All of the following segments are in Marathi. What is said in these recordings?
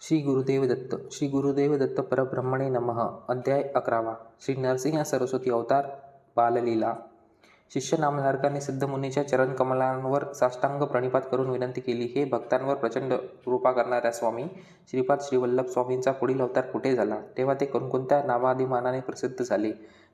श्री गुरुदेव दत्त. श्री गुरुदेव दत्त परब्रह्मणे नमः. अध्याय 11. श्री नरसिंह सरस्वती अवतार बाललीला. शिष्य नामधारकाने सिद्धमुनीच्या चरणकमलांवर साष्टांग प्रणिपात करून विनंती केली, हे भक्तांवर प्रचंड कृपा करणाऱ्या स्वामी श्रीपाद श्रीवल्लभ स्वामींचा पुढील अवतार कुठे झाला? तेव्हा ते कोणकोणत्या नामाभिमानाने प्रसिद्ध झाले?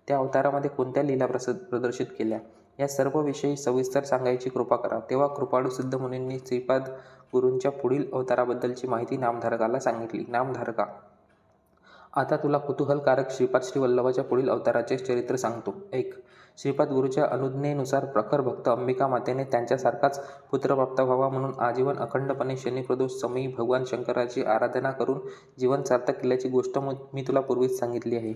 त्या अवतारामध्ये कोणत्या लीला प्रदर्शित केल्या? या सर्व विषयी सविस्तर सांगायची कृपा करा. तेव्हा कृपाळू सिद्धमुनींनी श्रीपाद गुरूंच्या पुढील अवताराबद्दलची माहिती नामधारकाला सांगितली. नामधारका, आता तुला कुतूहलकारक श्रीपाद श्रीवल्लभाच्या पुढील अवताराचे चरित्र सांगतो. ऐक. श्रीपाद गुरूच्या अनुज्ञेनुसार प्रखर भक्त अंबिका मातेने त्यांच्यासारखाच पुत्र प्राप्त व्हावा म्हणून आजीवन अखंडपणे शनिप्रदोष समयी भगवान शंकराची आराधना करून जीवन सार्थक केल्याची गोष्ट मी तुला पूर्वीच सांगितली आहे.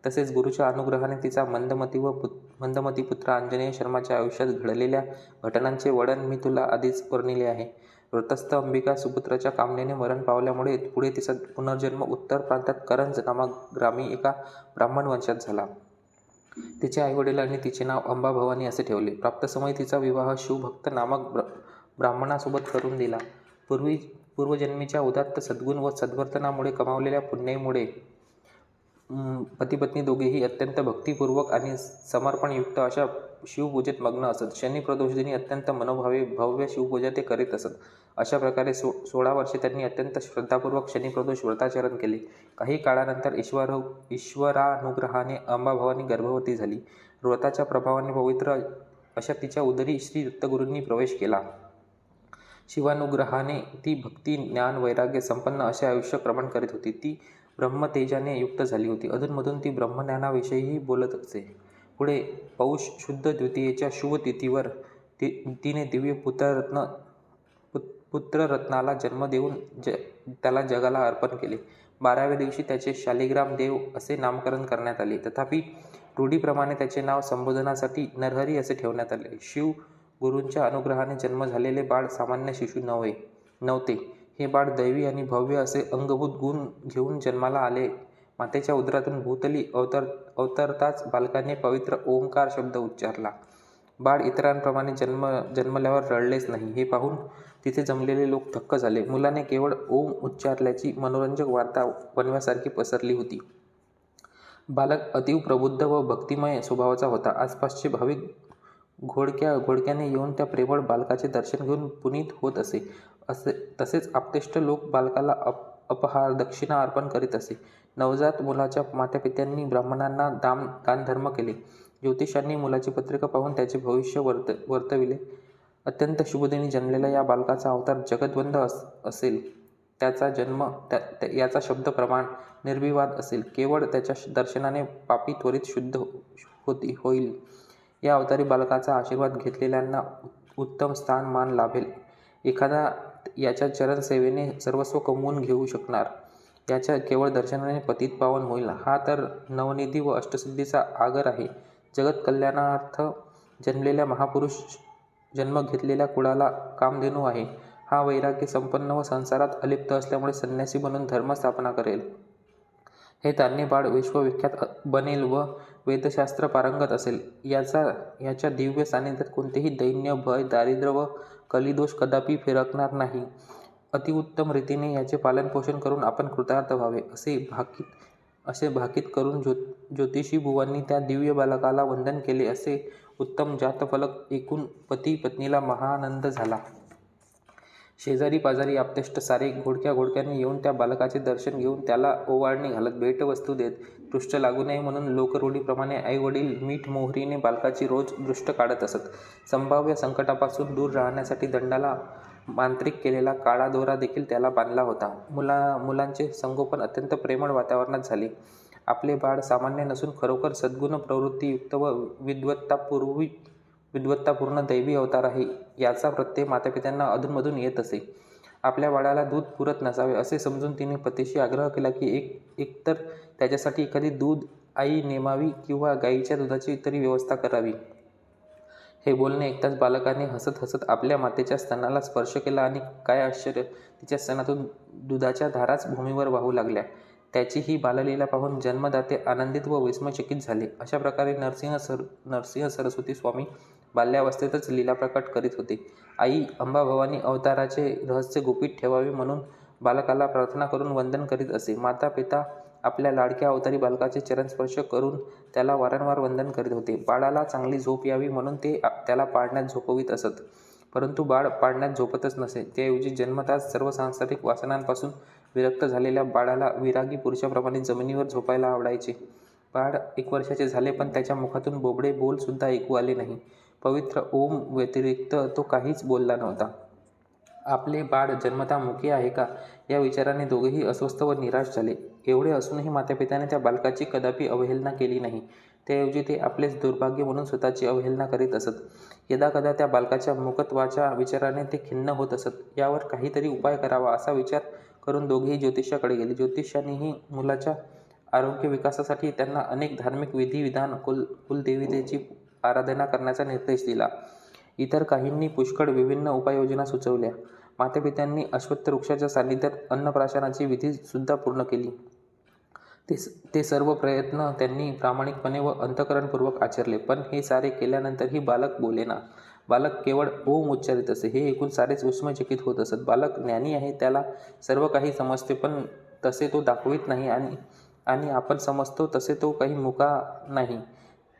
तसेच गुरूच्या अनुग्रहाने तिचा मंदमती पुत्र आंजनेय शर्माच्या आयुष्यात घडलेल्या घटनांचे वर्णन मी तुला आधीच वर्णिले आहे. व्रतस्थ अंबिका सुपुत्राच्या कामनेने मरण पावल्यामुळे पुढे तिचा पुनर्जन्म उत्तर प्रांतात करंज नामक ग्रामी एका ब्राह्मण वंशात झाला. तिचे आईवडिलांनी तिचे नाव अंबाभवानी असे ठेवले. प्राप्तसमयी तिचा विवाह शिवभक्त नामक ब्राह्मणासोबत करून दिला. पूर्वजन्मीच्या उदात्त सद्गुण व सद्वर्तनामुळे कमावलेल्या पुण्याईमुळे पतिपत्नी दोघेही अत्यंत भक्तिपूर्वक आणि समर्पणयुक्त अशा शिवपूजेत मग्न असत. शनिप्रदोषदिनी अत्यंत मनोभावे भव्य शिवपूजा ते करीत असत. अशा प्रकारे 16 वर्षे त्यांनी अत्यंत श्रद्धापूर्वक शनिप्रदोष व्रताचरण केले. काही काळानंतर ईश्वरानुग्रहाने अंबाभवानी गर्भवती झाली. व्रताच्या प्रभावाने पवित्र अशा तिच्या उदरी श्री दत्तगुरूंनी प्रवेश केला. शिवानुग्रहाने ती भक्ती ज्ञान वैराग्य संपन्न असे आयुष्य क्रमण करीत होती. ती ब्रह्मतेजाने युक्त झाली होती. अधूनमधून ती ब्रह्मज्ञानाविषयीही बोलत असे. पुढे पौष शुद्ध द्वितीयेच्या शुभ तिथीवर तिने दिव्य पुत्ररत्नाला जन्म देऊन त्याला जगाला अर्पण केले. 12व्या दिवशी त्याचे शालिग्राम देव असे नामकरण करण्यात आले. तथापि रूढीप्रमाणे त्याचे नाव संबोधनासाठी नरहरी असे ठेवण्यात आले. शिव गुरूंच्या अनुग्रहाने जन्म झालेले बाळ सामान्य शिशु नव्हते. हे बाळ दैवी आणि भव्य असे अंगभूत गुण घेऊन जन्माला आले. मातेच्या उदरातून भूतली अवतरताच बालकाने पवित्र ओंकार शब्द उच्चारला. बाळ इतरांप्रमाणे जन्मल्यावर रडलेच नाही. हे पाहून तिथे जमलेले लोक थक्क झाले. मुलाने केवळ ओम उच्चारल्याची मनोरंजक वार्ता वणव्यासारखी पसरली होती. बालक अतीव प्रबुद्ध व भक्तिमय स्वभावाचा होता. आसपासचे भाविक घोडक्याने येऊन त्या प्रेमळ बालकाचे दर्शन घेऊन पुनीत होत असे. तसेच आप्तेष्ट लोक बालकाला अपहार दक्षिणा अर्पण करीत असे. नवजात मुलाच्या मातापित्यांनी ब्राह्मणांना दानधर्म केले. ज्योतिषांनी मुलाची पत्रिका पाहून त्याचे भविष्य वर्तविले. अत्यंत शुभदिनी जन्मलेल्या या बालकाचा अवतार जगद्वंद असेल. त्याचा जन्म याचा शब्द प्रमाण निर्विवाद असेल. केवळ त्याच्या दर्शनाने पापी त्वरित शुद्ध होईल. या अवतारी बालकाचा आशीर्वाद घेतलेल्यांना उत्तम स्थान मान लाभेल. एखादा याच्या चरणसेवेने सर्वस्व कमवून घेऊ शकणार. याच्या केवळ दर्शनाने पतित पावन होईल. हा तर नवनिधी व अष्टसिद्धीचा आगर आहे. जगत कल्याणार्थ जन्मलेल्या महापुरुष जन्म घेतलेल्या कुळाला कामधेनू आहे. हा वैराग्य संपन्न व संसारात अलिप्त असल्यामुळे संन्यासी बनून धर्मस्थापना करेल. हे तान्हे बाळ विश्वविख्यात बनेल व वेदशास्त्र पारंगत असेल. याच्या दिव्य सानिध्यात कोणतेही दैन्य भय दारिद्र्य व कलिदोष कदापि फिरकणार नाही. अतिउत्तम रीतीने याचे पालनपोषण करून आपण कृतार्थ व्हावे असे भाकीत करून ज्योतिषी बुवांनी त्या दिव्य बालकाला वंदन केले. असे उत्तम जातफलक ऐकून पती पत्नीला महानंद झाला. शेजारी पाजारी आप्तेष्ट सारे घोडक्याने येऊन त्या बालकाचे दर्शन घेऊन त्याला ओवाळणी घालत भेटवस्तू देत. दृष्ट लागू नये म्हणून लोकरूढीप्रमाणे आईवडील मीठ मोहरीने बालकाची रोज दृष्ट काढत असत. संभाव्य संकटापासून दूर राहण्यासाठी दंडाला मांत्रिक केलेला काळा दोरा देखील त्याला बांधला होता. मुलांचे संगोपन अत्यंत प्रेमळ वातावरणात झाले. आपले बाळ सामान्य नसून खरोखर सद्गुण प्रवृत्तीयुक्त व विद्वत्तापूर्ण दैवी अवतार आहे याचा प्रत्यय मातापित्यांना अधूनमधून येत असे. आपल्या बाळाला दूध पुरत नसावे असे समजून तिने पतीशी आग्रह केला की एकतर त्याच्यासाठी एखादी दूध आई नेमावी किंवा गाईच्या दुधाची तरी व्यवस्था करावी. हे बोलणे ऐकताच बालकाने हसत हसत आपल्या मातेच्या स्तनाला स्पर्श केला आणि काय आश्चर्य, तिच्या स्तनातून दुधाच्या धाराच भूमीवर वाहू लागल्या. त्याची ही बाललीला पाहून जन्मदाते आनंदित व विस्मयचकित झाले. अशा प्रकारे नरसिंह सरस्वती स्वामी बाल्यावस्थेतच लीला प्रकट करीत होते. आई अंबाभवानी अवताराचे रहस्य गुपित ठेवावे म्हणून बालकाला प्रार्थना करून वंदन करीत असे. माता पिता आपल्या लाडक्या अवतारी बालकाचे चरणस्पर्श करून त्याला वारंवार वंदन करीत होते. बाळाला चांगली झोप यावी म्हणून ते त्याला पाळण्यात झोपवीत असत. परंतु बाळ पाळण्यात झोपतच नसे. त्याऐवजी जन्मताच सर्व सांसारिक वासनांपासून विरक्त झालेल्या बाळाला विरागी पुरुषाप्रमाणे जमिनीवर झोपायला आवडायचे. बाळ 1 वर्षाचे झाले, पण त्याच्या मुखातून बोबडे बोल सुद्धा ऐकू आले नाही. पवित्र ओम व्यतिरिक्त तो काहीच बोलला नव्हता. आपले बाळ जन्मतः मुकी आहे का, या विचाराने दोघेही अस्वस्थ व निराश झाले. एवढे असूनही मातापित्याने त्या बालकाची कदापि अवहेलना केली नाही. त्याऐवजी ते आपलेच दुर्भाग्य म्हणून स्वतःची अवहेलना करीत असत. यदाकदा त्या बालकाच्या मूकत्वाच्या विचाराने ते खिन्न होत असत. यावर काहीतरी उपाय करावा असा विचार करून दोघेही ज्योतिषाकडे गेले. ज्योतिषानेही मुलाच्या आरोग्य विकासासाठी त्यांना अनेक धार्मिक विधिविधान, कुलदेवतेची आराधना करण्याचा निर्देश दिला. इतर काहींनी पुष्कळ विभिन्न उपाययोजना सुचवल्या. मातापित्यांनी अश्वत्थ वृक्षाच्या सान्निध्यात अन्नप्राशनाची विधी सुद्धा पूर्ण केली. ते सर्व प्रयत्न त्यांनी प्रामाणिकपणे व अंतःकरणपूर्वक आचरले. पण हे सारे केल्यानंतरही बालक बोलेना. बालक केवळ ओम उच्चारित असे. हे ऐकून सारेच विस्मयचकित होत असत. बालक ज्ञानी आहे, त्याला सर्व काही समजते, पण तसे तो दाखवित नाही आणि आपण समजतो तसे तो काही मुका नाही.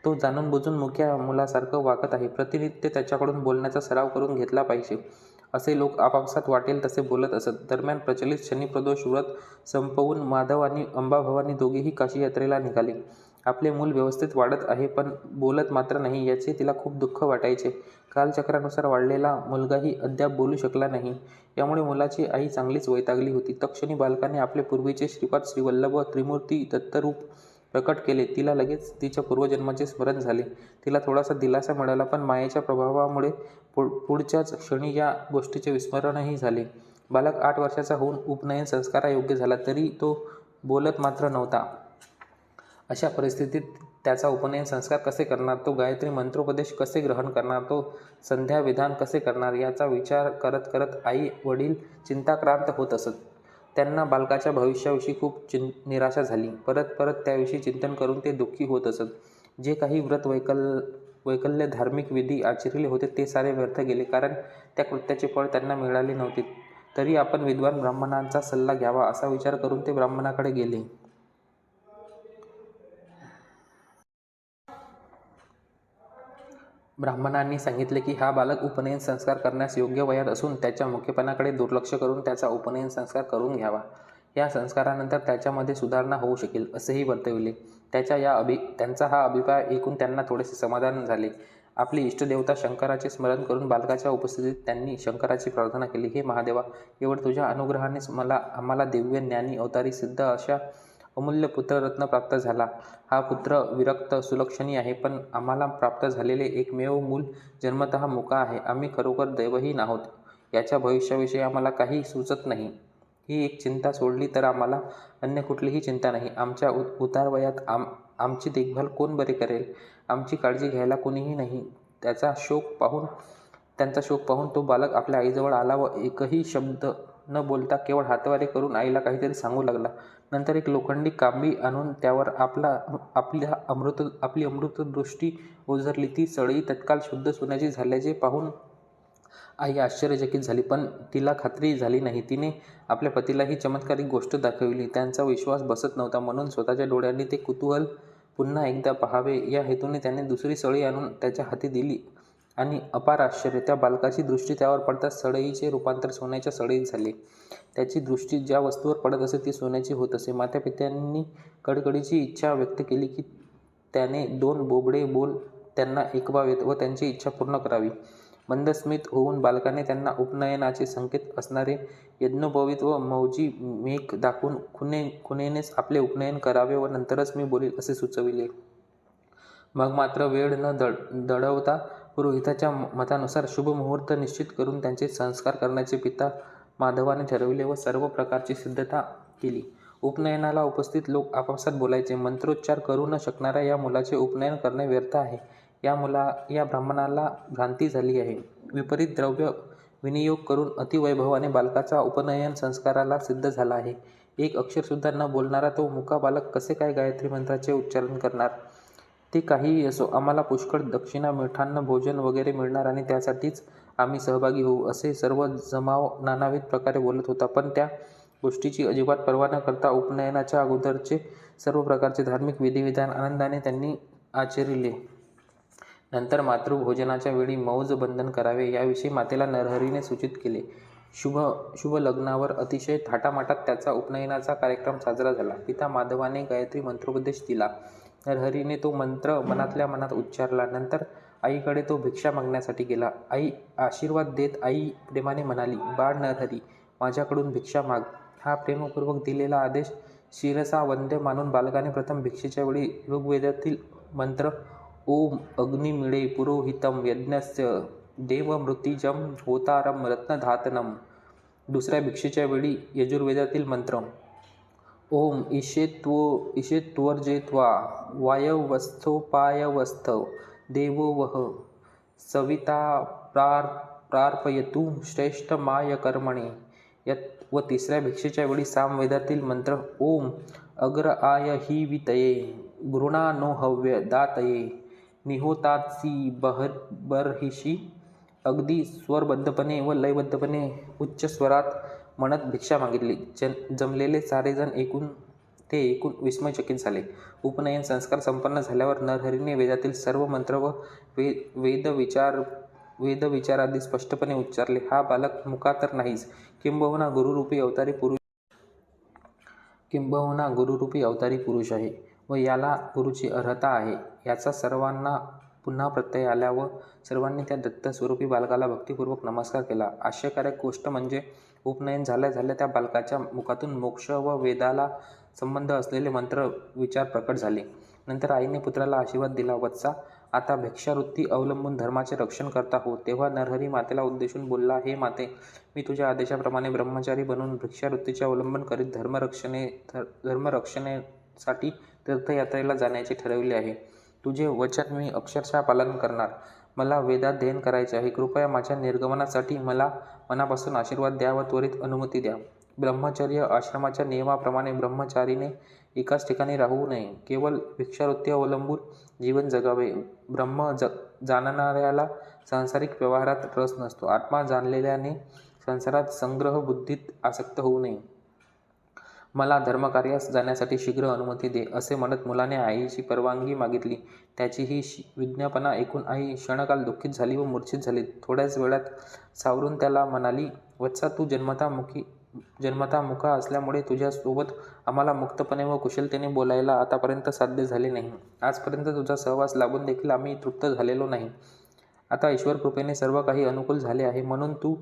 तो जाणून बुजून मुक्या मुलासारखं वागत आहे. प्रतिनित्य त्याच्याकडून बोलण्याचा सराव करून घेतला पाहिजे. असे लोक आपापसात वाटेल तसे बोलत असत. दरम्यान प्रचलित शनिप्रदोष व्रत संपवून माधव आणि अंबाभवानी दोघेही काशी यात्रेला निघाले. आपले मूल व्यवस्थित वाढत आहे, पण बोलत मात्र नाही, याचे तिला खूप दुःख वाटायचे. कालचक्रानुसार वाढलेला मुलगाही अद्याप बोलू शकला नाही. यामुळे मुलाची आई चांगलीच वैतागली होती. तत्क्षणी बालकाने आपले पूर्वीचे श्रीपाद श्रीवल्लभ त्रिमूर्ती दत्तरूप प्रकट केले. तिला लगेच तिच्या पूर्वजन्माचे स्मरण झाले. तिला थोडासा दिलासा मिळाला, पण मायेच्या प्रभावामुळे पुढच्याच क्षणी या गोष्टीचे विस्मरणही झाले. बालक 8 वर्षाचा होऊन उपनयन संस्कारायोग्य झाला, तरी तो बोलत मात्र नव्हता. अशा परिस्थितीत त्याचा उपनयन संस्कार कसे करणार, तो गायत्री मंत्रोपदेश कसे ग्रहण करणार, तो संध्याविधान कसे करणार, याचा विचार करत करत आई वडील चिंताक्रांत होत असत. त्यांना बालकाच्या भविष्याविषयी खूप निराशा झाली. परत परत त्याविषयी चिंतन करून ते दुःखी होत असत. जे काही व्रत वैकल्य धार्मिक विधी आचरले होते ते सारे व्यर्थ गेले, कारण त्या कृत्याचे फळ त्यांना मिळाले नव्हते. तरी आपण विद्वान ब्राह्मणांचा सल्ला घ्यावा असा विचार करून ते ब्राह्मणाकडे गेले. ब्राह्मणांनी सांगितले की हा बालक उपनयन संस्कार करण्यास योग्य वयात असून त्याच्या मुख्यपणाकडे दुर्लक्ष करून त्याचा उपनयन संस्कार करून घ्यावा. या संस्कारानंतर त्याच्यामध्ये सुधारणा होऊ शकेल, असेही वर्तविले. त्यांचा हा अभिप्राय ऐकून त्यांना थोडेसे समाधान झाले. आपली इष्टदेवता शंकराचे स्मरण करून बालकाच्या उपस्थितीत त्यांनी शंकराची प्रार्थना केली. हे महादेवा, केवळ तुझ्या अनुग्रहानेच आम्हाला दिव्य ज्ञानी अवतारी सिद्ध अशा अमूल्य पुत्ररत्न प्राप्त झाला. हा पुत्र विरक्त सुलक्षणी आहे, पण आम्हाला प्राप्त झालेले एकमेव मूल जन्मतः मुका आहे. आम्ही खरोखर दैवहीन आहोत. याच्या भविष्याविषयी आम्हाला काही सुचत नाही. ही एक चिंता सोडली तर आम्हाला अन्य कुठलीही चिंता नाही. आमच्या उतारवयात आमची देखभाल कोण बरे करेल? आमची काळजी घ्यायला कोणीही नाही. त्यांचा शोक पाहून तो बालक आपल्या आईजवळ आला व एकही शब्द न बोलता केवळ हातवारे करून आईला काहीतरी सांगू लागला. नंतर एक लोखंडी कांबी आणून त्यावर आपली अमृतदृष्टी ओझरली. ती सळई तत्काळ शुद्ध सोन्याची झाल्याचे पाहून आई आश्चर्यचकित झाली, पण तिला खात्री झाली नाही. तिने आपल्या पतीला ही चमत्कारिक गोष्ट दाखविली. त्यांचा विश्वास बसत नव्हता, म्हणून स्वतःच्या डोळ्यांनी ते कुतूहल पुन्हा एकदा पाहावे या हेतूने त्याने दुसरी सळई आणून त्याच्या हाती दिली आणि अपार आश्चर्य, त्या बालकाची दृष्टी त्यावर पडताच सळईचे रूपांतर सोन्याच्या सळईत झाले. त्याची दृष्टी ज्या वस्तूवर पडत असे ती सोन्याची होत असे. मातापित्यांनी कडकडीची इच्छा व्यक्त केली की त्याने 2 बोबडे बोल त्यांना ऐकवावेत व त्यांची इच्छा पूर्ण करावी. मंदस्मित होऊन बालकाने त्यांना उपनयनाचे संकेत असणारे यज्ञोपवीत व मौजी मेघ दाखवून खुणेनेच आपले उपनयन करावे व नंतरच मी बोलील असे सुचविले. मग मात्र वेळ न दडवता पुरोहिताच्या मतानुसार शुभ मुहूर्त निश्चित करून त्यांचे संस्कार करण्याचे पिता माधवाने ठरविले व सर्व प्रकारची सिद्धता केली. उपनयनाला उपस्थित लोक आपापसात बोलायचे. मंत्रोच्चार करू न शकणाऱ्या या मुलाचे उपनयन करणे व्यर्थ आहे. या ब्राह्मणाला भ्रांती झाली आहे. विपरीत द्रव्य विनियोग करून अतिवैभवाने बालकाचा उपनयन संस्काराला सिद्ध झाला आहे. एक अक्षरसुद्धा न बोलणारा तो मुका बालक कसे काय गायत्री मंत्राचे उच्चारण करणार? ते काहीही असो, आम्हाला पुष्कळ दक्षिणा, मिठान्न भोजन वगैरे मिळणार आणि त्यासाठीच आम्ही सहभागी होऊ, असे सर्व जमाव नानाविध प्रकारे बोलत होता. पण त्या गोष्टीची अजिबात पर्वा न करता उपनयनाच्या अगोदरचे सर्व प्रकारचे धार्मिक विधिविधान आनंदाने त्यांनी आचरिले. नंतर मातृभोजनाच्या वेळी मौज बंधन करावे याविषयी मातेला नरहरीने सूचित केले. शुभ लग्नावर अतिशय थाटामाटात त्याचा उपनयनाचा कार्यक्रम साजरा झाला. पिता माधवाने गायत्री मंत्रोपदेश दिला. नरहरीने तो मंत्र मनातल्या मनात उच्चारला. नंतर आईकडे तो भिक्षा मागण्यासाठी गेला. आई आशीर्वाद देत आई प्रेमाने म्हणाली, बाळ नरहरी, माझ्याकडून भिक्षा माग. हा प्रेमपूर्वक दिलेला आदेश शिरसा वंद्य मानून बालकाने प्रथम भिक्षेच्या वेळी ऋग्वेदातील मंत्र ओम अग्निमिळे पुरोहितम यज्ञस्य देवमृतिजम होतारम रत्नधातनम, दुसऱ्या भिक्षेच्या वेळी यजुर्वेदातील मंत्र ओम ईशेत्वर्जेत्वा वायवस्थोपायवस्थ देवो वह सविता प्रार्पयतु श्रेष्ठमाय कर्मणे व तिसऱ्या भिक्षेच्या वेळी सामवेदातील मंत्र ओम अग्र आय ही वितये गृणा नो हव्य दातये निहोतात्सी बर्हिषी, अगदी स्वरबद्धपणे व लयबद्धपणे उच्च स्वरात म्हणत भिक्षा मागितली. जमलेले सारेजण ऐकून विस्मयचकित झाले. उपनयन संस्कार संपन्न झाल्यावर नरहरीने वेदातील सर्व मंत्र व वेदविचारादी स्पष्टपणे उच्चारले. हा बालक मुका तर नाहीच, किंबहुना गुरुरूपी अवतारी पुरुष आहे व याला गुरुची अर्हता आहे याचा सर्वांना पुन्हा प्रत्यय आला व सर्वांनी त्या दत्तस्वरूपी बालकाला भक्तिपूर्वक नमस्कार केला. आश्चर्यकारक गोष्ट म्हणजे उपनयन झाल्या त्या बालकाच्या मुखातून मोक्ष व वेदाला संबंध असलेले मंत्र विचार प्रकट झाले. नंतर आईने पुत्राला आशीर्वाद दिला, वत्सा, आता भिक्षावृत्ती अवलंबून धर्माचे रक्षण करता हो. तेव्हा नरहरी मातेला उद्देशून बोलला, हे माते, मी तुझ्या आदेशाप्रमाणे ब्रह्मचारी बनून भिक्षावृत्तीचे अवलंबन करीत धर्मरक्षणेसाठी तीर्थयात्रेला जाण्याचे ठरविले आहे. तुझे वचन मी अक्षरशः पालन करणार. मला वेदाध्ययन करायचे आहे. कृपया माझ्या निर्गमनासाठी मला मनापासून आशीर्वाद द्या व त्वरित अनुमती द्या. ब्रह्मचर्य आश्रमाच्या नियमाप्रमाणे ब्रह्मचारीने एकाच ठिकाणी राहू नये. केवळ भिक्षावृत्ती अवलंबून जीवन जगावे. जाणणाऱ्याला सांसारिक व्यवहारात रस नसतो. आत्मा जाणलेल्याने संसारात संग्रह बुद्धीत आसक्त होऊ नये. मला धर्मकार्यास जाण्यासाठी शीघ्र अनुमती दे, असे म्हणत मुलाने आईची परवानगी मागितली. त्याची ही विज्ञापना ऐकून आई क्षणकाल दुःखित झाली व मूर्छित झाली. थोड्याच वेळात सावरून त्याला म्हणाली, वत्सा, तू जन्मता मुका असल्यामुळे तुझ्यासोबत आम्हाला मुक्तपणे व कुशलतेने बोलायला आतापर्यंत साध्य झाले नाही. आजपर्यंत तुझा सहवास लाभून देखील आम्ही तृप्त झालेलो नाही. आता ईश्वरकृपेने सर्व काही अनुकूल झाले आहे, म्हणून तू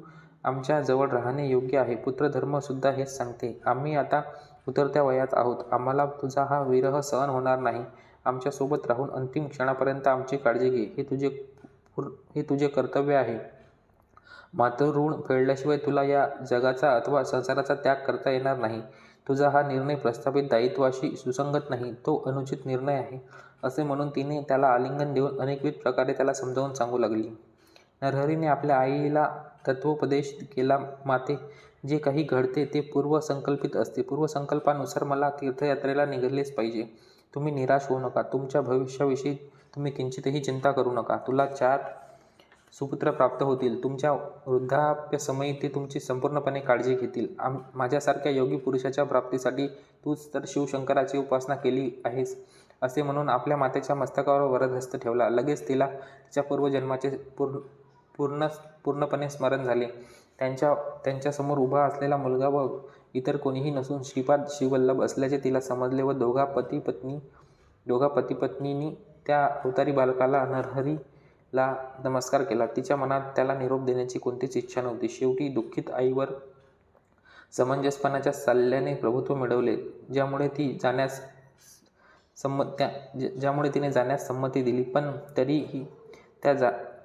आमच्या जवळ राहणे योग्य आहे. पुत्रधर्म सुद्धा हेच सांगते. आम्ही आता उतरत्या वयात आहोत. आम्हाला तुझा हा विरह सहन होणार नाही. आमच्यासोबत राहून अंतिम क्षणापर्यंत आमची काळजी घे, हे तुझे कर्तव्य आहे. मातृऋण फेडल्याशिवाय तुला या जगाचा अथवा संसाराचा त्याग करता येणार नाही. तुझा हा निर्णय प्रस्थापित दायित्वाशी सुसंगत नाही, तो अनुचित निर्णय आहे, असे म्हणून तिने त्याला आलिंगन देऊन अनेकविध प्रकारे त्याला समजावून सांगू लागली. नरहरीने आपल्या आईला तत्वोपदेश केला, माते, जे काही घडते ते पूर्वसंकल्पित असते. पूर्वसंकल्पानुसार मला तीर्थयात्रेला निघालेच पाहिजे. तुम्ही निराश होऊ नका. तुमच्या भविष्याविषयी तुम्ही किंचितही चिंता करू नका. तुला 4 सुपुत्र प्राप्त होतील. तुमच्या वृद्धाप्यसमयी ते तुमची संपूर्णपणे काळजी घेतील. माझ्यासारख्या योगी पुरुषाच्या प्राप्तीसाठी तूच तर शिवशंकराची उपासना केली आहेस, असे म्हणून आपल्या मातेच्या मस्तकावर वरदहस्त ठेवला. लगेच तिला तिच्या पूर्वजन्माचे पूर्णपणे स्मरण झाले. त्यांच्यासमोर उभा असलेला मुलगा व इतर कोणीही नसून श्रीपाद शिववल्लभ असल्याचे तिला समजले व दोघा पती-पत्नींनी त्या अवतारी बालकाला नरहरीला नमस्कार केला. तिच्या मनात त्याला निरोप देण्याची कोणतीच इच्छा नव्हती. शेवटी दुःखित आईवर समंजसपणाच्या सल्ल्याने प्रभुत्व मिळवले, ज्यामुळे तिने जाण्यास संमती दिली. पण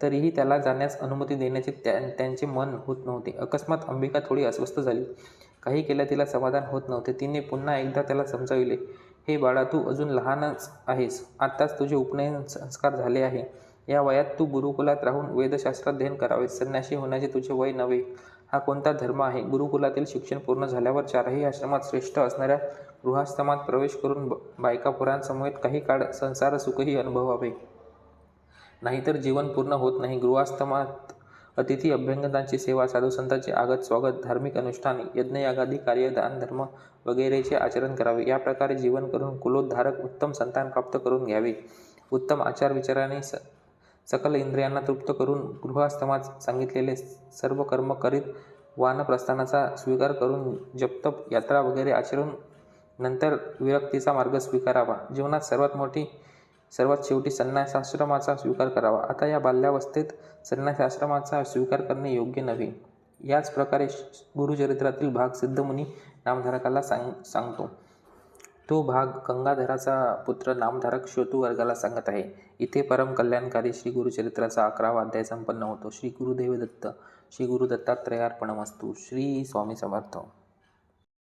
तरीही त्याला जाण्यास अनुमती देण्याचे त्यांचे मन होत नव्हते. अकस्मात अंबिका थोडी अस्वस्थ झाली. काही केल्या तिला समाधान होत नव्हते. तिने पुन्हा एकदा त्याला समजाविले, हे बाळा, तू अजून लहानच आहेस. आत्ताच तुझे उपनयन संस्कार झाले आहे. या वयात तू गुरुकुलात राहून वेदशास्त्राध्ययन करावे. संन्यासी होण्याचे तुझे वय नव्हे. हा कोणता धर्म आहे? गुरुकुलातील शिक्षण पूर्ण झाल्यावर 4ही आश्रमात श्रेष्ठ असणाऱ्या गृहाश्रमात प्रवेश करून बायकापुरांसमवेत काही काळ संसार सुखही अनुभवावे. नाहीतर जीवन पूर्ण होत नाही. गृहाश्रमात अतिथी अभ्यंगतांची सेवा, साधुसंतांचे आगत स्वागत, धार्मिक अनुष्ठान, यज्ञयागादी कार्य, दान धर्म वगैरेचे आचरण करावे. या प्रकारे जीवन करून कुलोद्धारक उत्तम संतान प्राप्त करून घ्यावे. उत्तम आचार विचाराने सकल इंद्रियांना तृप्त करून गृहस्थाश्रमात सांगितलेले सर्व कर्म करीत वानप्रस्थानाचा स्वीकार करून जपतप यात्रा वगैरे आचरून नंतर विरक्तीचा मार्ग स्वीकारावा. जीवनात सर्वात शेवटी संन्यासाश्रमाचा स्वीकार करावा. आता या बाल्यावस्थेत संन्यासाश्रमाचा स्वीकार करणे योग्य नव्हे. याच प्रकारे गुरुचरित्रातील भाग सिद्धमुनी नामधारकाला सांगतो. तो भाग गंगाधराचा पुत्र नामधारक श्रोतृ वर्गाला सांगत आहे. इथे परम कल्याणकारी श्री गुरुचरित्राचा 11वा अध्याय संपन्न होतो. श्री गुरुदेव दत्त. श्री गुरु दत्तात्रयार्पणमस्तु. श्री स्वामी समर्थ.